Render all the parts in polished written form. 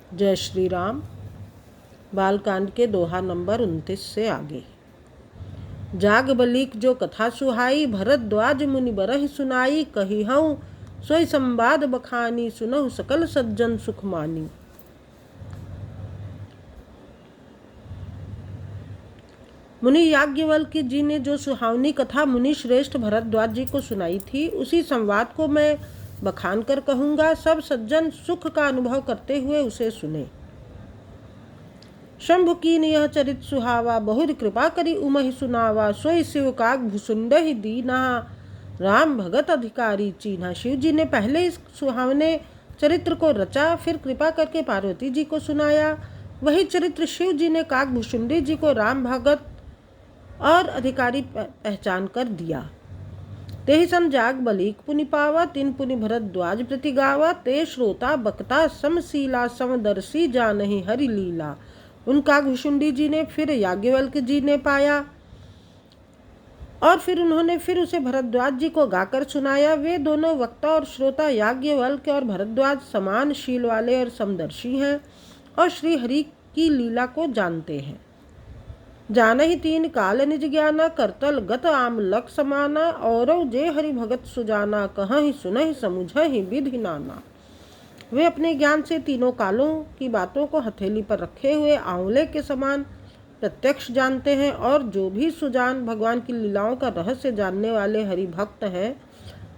जय श्री राम। बालकांड के दोहा नंबर 29 से आगे। जाग बलिक जो कथा सुहाई, भरद्वाज मुनि बरहि सुनाई। कही हूँ सोई संवाद बखानी, सुनहु सकल सज्जन सुख मानी। मुनि याज्ञवल्क्य जी ने जो सुहावनी कथा मुनि श्रेष्ठ भरद्वाज जी को सुनाई थी, उसी संवाद को मैं बखान कर कहूँगा। सब सज्जन सुख का अनुभव करते हुए उसे सुने। शंभु कीन यह चरित सुहावा, बहुर कृपा करी उमहि सुनावा। सोई शिव काग भुसुंडहि दीना, राम भगत अधिकारी चीन्हा। शिव जी ने पहले इस सुहावने चरित्र को रचा, फिर कृपा करके पार्वती जी को सुनाया। वही चरित्र शिव जी ने काग भुसुंडी जी को राम भगत और अधिकारी पहचान कर दिया। तेहि सम जाग बलिक पुनि पावा, तिन पुनि भरद्वाज प्रति गावा। ते श्रोता बक्ता समशीला, समदर्शी जानहि हरि लीला। उन काग भुसुंडी जी ने फिर याज्ञवल्क्य जी ने पाया और फिर उन्होंने फिर उसे भरद्वाज जी को गाकर सुनाया। वे दोनों वक्ता और श्रोता याज्ञवल्क्य और भरद्वाज समान शील वाले और समदर्शी हैं और श्री हरि की लीला को जानते हैं। जानहि तीन काल निज ज्ञाना, करतल गत आम लक समाना। और जे हरि भगत सुजाना, कहहि सुनहि समुझहि विधि नाना। वे अपने ज्ञान से तीनों कालों की बातों को हथेली पर रखे हुए आंवले के समान प्रत्यक्ष जानते हैं। और जो भी सुजान भगवान की लीलाओं का रहस्य जानने वाले हरि भक्त हैं,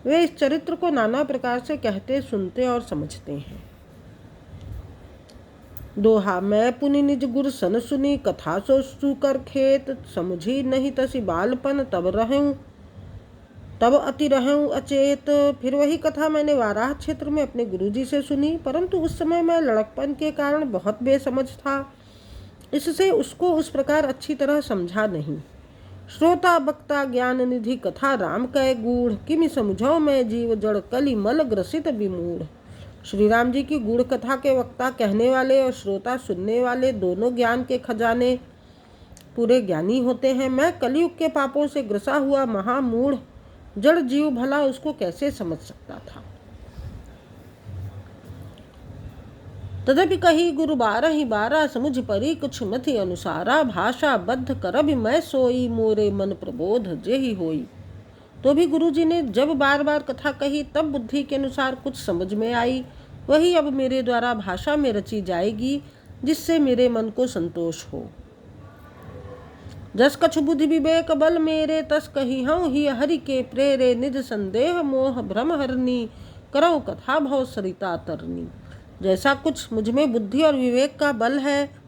वे इस चरित्र को नाना प्रकार से कहते, सुनते और समझते हैं। दोहा। मैं पुनि निज गुर सन सुनी, कथा सो सुकर खेत। समझी नहीं तसी बालपन, तब अति रहूं अचेत। फिर वही कथा मैंने वाराह क्षेत्र में अपने गुरुजी से सुनी, परंतु उस समय मैं लड़कपन के कारण बहुत बेसमझ था, इससे उसको उस प्रकार अच्छी तरह समझा नहीं। श्रोता बक्ता ज्ञान निधि, कथा राम कै गूढ़। किमि समझो मैं जीव जड़, कलि मल ग्रसित विमूढ़। श्री राम जी की गूढ़ कथा के वक्ता कहने वाले और श्रोता सुनने वाले दोनों ज्ञान के खजाने पूरे ज्ञानी होते हैं। मैं कलयुग के पापों से ग्रसा हुआ महामूढ़ जड़ जीव भला उसको कैसे समझ सकता था। तदपि कही गुरु बारहि बारा, समुझ परी कुछ मति अनुसारा। भाषा बद्ध करबि मैं सोई, मोरे मन प्रबोध जेहि होई। तो भी गुरुजी ने जब बार बार कथा कही, तब बुद्धि के अनुसार कुछ समझ में आई। वही अब मेरे द्वारा भाषा में रची जाएगी, जिससे मेरे मन को संतोष हो। जस कछु बुद्धि विवेक बल मेरे, तस कही हूँ ही हरि के प्रेरे। निज संदेह मोह भ्रम हरनी, करऊँ कथा भव सरिता तरनी। जैसा कुछ मुझ में बुद्धि और विवेक का बल है,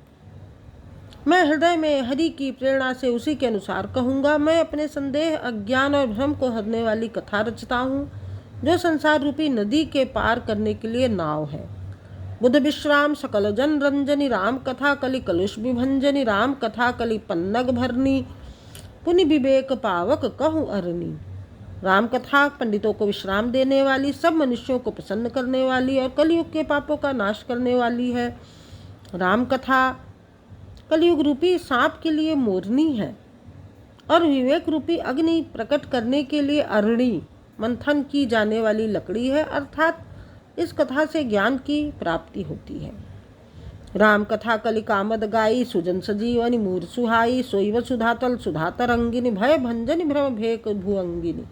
मैं हृदय में हरि की प्रेरणा से उसी के अनुसार कहूँगा। मैं अपने संदेह, अज्ञान और भ्रम को हरने वाली कथा रचता हूँ, जो संसार रूपी नदी के पार करने के लिए नाव है। बुध विश्राम सकल जन रंजनी, राम कथा कलि कलुष विभंजनी। राम कथा कलि पन्नग भरनी, पुनि विवेक पावक कहूँ अरनी। राम कथा पंडितों को विश्राम देने वाली, सब मनुष्यों को प्रसन्न करने वाली और कलयुग के पापों का नाश करने वाली है। राम कथा कलयुग रूपी सांप के लिए मोरनी है और विवेक रूपी अग्नि प्रकट करने के लिए अरणी, मंथन की जाने वाली लकड़ी है। अर्थात इस कथा से ज्ञान की प्राप्ति होती है। राम कथा कलि कामद गाई, सुजन सजीवनी मूर सुहाई। सोई वसुधातल सुधा तरंगिनी, भय भंजनी भ्रम भेक भुअंगिनी।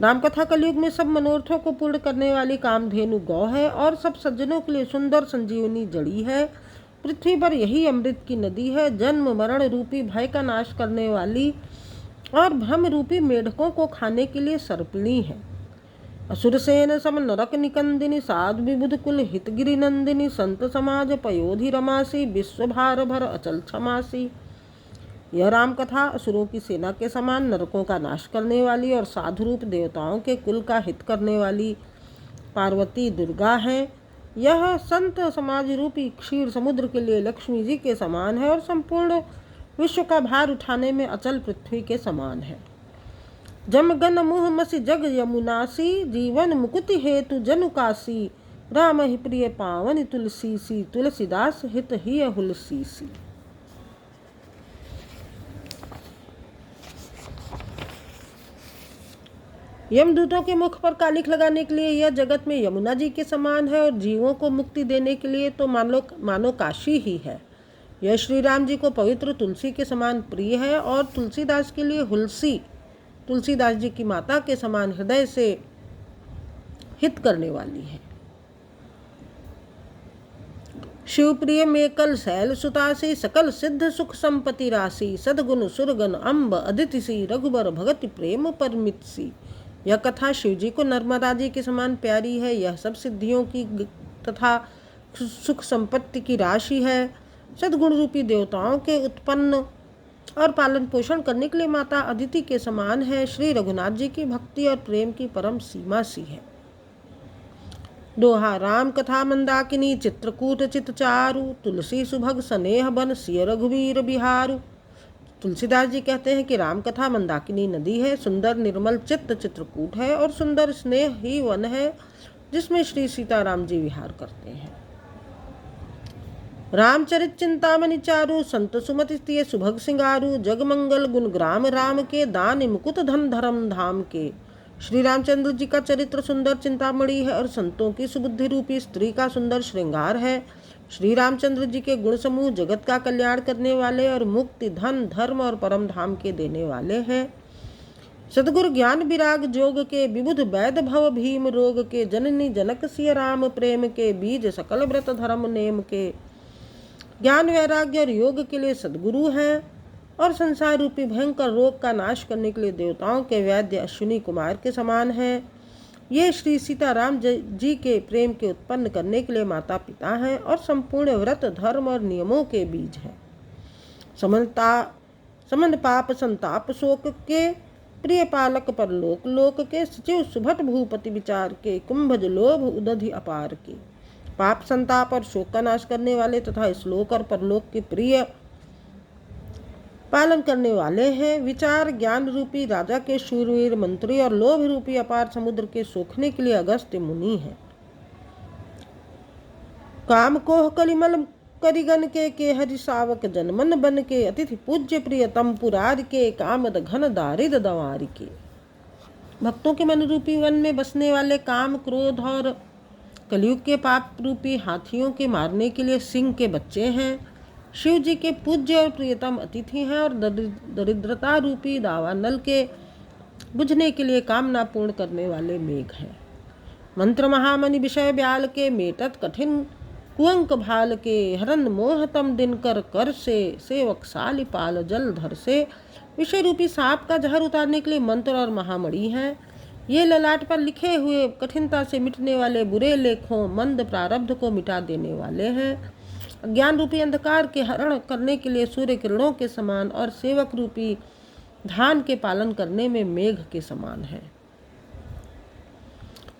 राम कथा कलयुग में सब मनोरथों को पूर्ण करने वाली कामधेनु गौ है और सब सज्जनों के लिए सुंदर संजीवनी जड़ी है। पृथ्वी पर यही अमृत की नदी है, जन्म मरण रूपी भय का नाश करने वाली और भ्रम रूपी मेढकों को खाने के लिए सर्पिणी है। असुर सेन सम नरक निकंदिनी, साधु विबुध कुल हितगिरि नंदिनी। संत समाज पयोधि रमासी, विश्व भार भर अचल क्षमासी। यह राम कथा असुरों की सेना के समान, नरकों का नाश करने वाली और साधु रूप देवताओं के कुल का हित करने वाली पार्वती दुर्गा है। यह संत समाज रूपी क्षीर समुद्र के लिए लक्ष्मी जी के समान है और संपूर्ण विश्व का भार उठाने में अचल पृथ्वी के समान है। जमगन मुह मसी जग यमुनासी, जीवन मुकुति हेतु जनु कासी। राम ही प्रिय पावन तुलसी सी, तुलसीदास हित ही हुलसी सी। यमदूतों के मुख पर कालिख लगाने के लिए यह जगत में यमुना जी के समान है, और जीवों को मुक्ति देने के लिए तो मानो काशी ही है। यह श्री राम जी को पवित्र तुलसी के समान प्रिय है, और तुलसीदास के लिए हुलसी तुलसीदास जी की माता के समान हृदय से हित करने वाली है। शिवप्रिय मेकल शैल सुतासी, सकल सिद्ध सुख संपत्ति राशि, सदगुण सुरगन अम्ब अदिति सी, रघुबर भगति प्रेम परमित सी। यह कथा शिव जी को नर्मदा जी के समान प्यारी है। यह सब सिद्धियों की तथा सुख संपत्ति की राशि है। सद्गुण रूपी देवताओं के उत्पन्न और पालन पोषण करने के लिए माता अदिति के समान है। श्री रघुनाथ जी की भक्ति और प्रेम की परम सीमा सी है। दोहा। राम कथा मंदाकिनी चित्रकूट चित चारु, तुलसी सुभग स्नेह बन सिय रघुवीर बिहारू। तुलसीदास जी कहते हैं कि राम कथा मंदाकिनी नदी है, सुंदर निर्मल चित्त चित्रकूट है, और सुंदर स्नेह ही वन है जिसमें श्री सीताराम जी विहार करते हैं। रामचरित चिंतामणि चारु, संत सुमति तिय सुभग सिंगारू, जगमंगल गुण ग्राम राम के, दान मुकुट धन धर्म धाम के। श्री रामचंद्र जी का चरित्र सुंदर चिंतामणि है, और संतों की सुबुद्धि रूपी स्त्री का सुंदर श्रृंगार है। श्री रामचंद्र जी के गुण समूह जगत का कल्याण करने वाले और मुक्ति धन धर्म और परम धाम के देने वाले हैं। सदगुरु ज्ञान विराग जोग के, विबुध वैद भव भीम रोग के, जननी जनक सिय राम प्रेम के, बीज सकल व्रत धर्म नेम के। ज्ञान वैराग्य और योग के लिए सदगुरु हैं, और संसार रूपी भयंकर रोग का नाश करने के लिए देवताओं के वैद्य अश्विनी कुमार के समान है। ये श्री सीताराम जी के प्रेम के उत्पन्न करने के लिए माता पिता हैं, और संपूर्ण व्रत धर्म और नियमों के बीज हैं। समन पाप संताप शोक के, प्रिय पालक पर लोक लोक के, सचिव सुभट भूपति विचार के, कुंभज लोभ उदधि अपार के। पाप संताप और शोक का नाश करने वाले तथा इस लोक और परलोक के प्रिय पालन करने वाले हैं। विचार ज्ञान रूपी राजा के शूरवीर मंत्री, और लोभ रूपी अपार समुद्र के सोखने के लिए अगस्त्य मुनि हैं। काम कोह कलिमल करिगन के हरि सावक जनमन बन के, अतिथि पूज्य प्रियतम पुरार के, कामद घन दारिद दवार के। भक्तों के मन रूपी वन में बसने वाले काम क्रोध और कलयुग के पाप रूपी हाथियों के मारने के लिए सिंह के बच्चे हैं। शिव जी के पूज्य और प्रियतम अतिथि हैं, और दरिद्रता रूपी दावानल के बुझने के लिए कामना पूर्ण करने वाले मेघ हैं। मंत्र महामणि विषय ब्याल के, मेटत कठिन कुअंक भाल के, हरन मोहतम दिनकर कर से, सेवक सालिपाल जल धर से। विषय रूपी सांप का जहर उतारने के लिए मंत्र और महामणि हैं। ये ललाट पर लिखे हुए कठिनता से मिटने वाले बुरे लेखों मंद प्रारब्ध को मिटा देने वाले हैं। ज्ञान रूपी अंधकार के हरण करने के लिए सूर्य किरणों के समान, और सेवक रूपी धान के पालन करने में मेघ के समान है।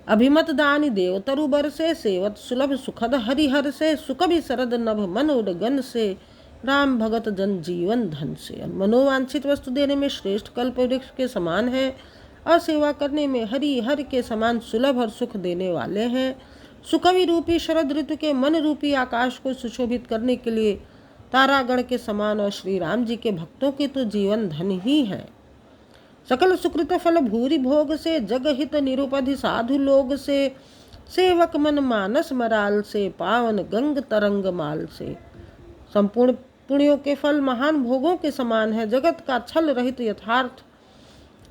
अभिमत दानी देव तरुबर से, सेवत सुलभ सुखद हरिहर से, सुकभि शरद नभ मन उडगन से, राम भगत जन जीवन धन से। मनोवांछित वस्तु देने में श्रेष्ठ कल्प वृक्ष के समान है, और सेवा करने में हरि हर के समान सुलभ और सुख देने वाले हैं। सुकवि रूपी शरद ऋतु के मन रूपी आकाश को सुशोभित करने के लिए तारागण के समान, और श्री राम जी के भक्तों के तो जीवन धन ही है। सकल सुकृत फल भूरि भोग से, जग हित निरुपधि साधु लोग से, सेवक मन मानस मराल से, पावन गंग तरंग माल से। संपूर्ण पुण्यों के फल महान भोगों के समान है। जगत का छल रहित यथार्थ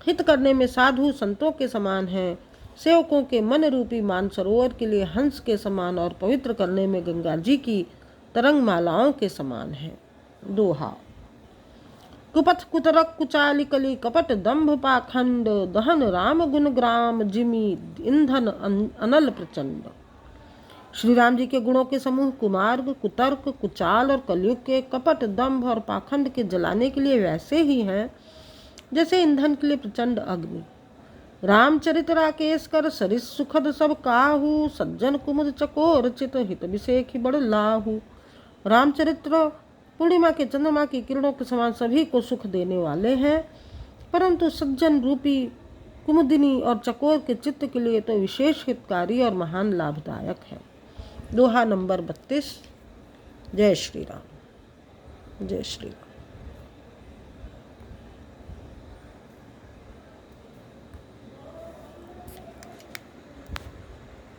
हित करने में साधु संतों के समान है। सेवकों के मन रूपी मानसरोवर के लिए हंस के समान, और पवित्र करने में गंगा जी की तरंग मालाओं के समान है। दोहा। कुपथ कुतरक कुचाली कली, कपट दंभ पाखंड, दहन राम गुण ग्राम जिमी, ईंधन अनल प्रचंड। श्री राम जी के गुणों के समूह कुमार्ग कुतर्क कुचाल और कलयुग के कपट दंभ और पाखंड के जलाने के लिए वैसे ही हैं जैसे ईंधन के लिए प्रचंड अग्नि। रामचरित राकेश कर सरिस सुखद सब काहू, सज्जन कुमुद चकोर चित हित विषेख बड़ लाहू। रामचरित्र पूर्णिमा के चंद्रमा की किरणों के समान सभी को सुख देने वाले हैं, परंतु सज्जन रूपी कुमुदिनी और चकोर के चित्त के लिए तो विशेष हितकारी और महान लाभदायक है। दोहा नंबर 32। जय श्री राम। जय श्री राम।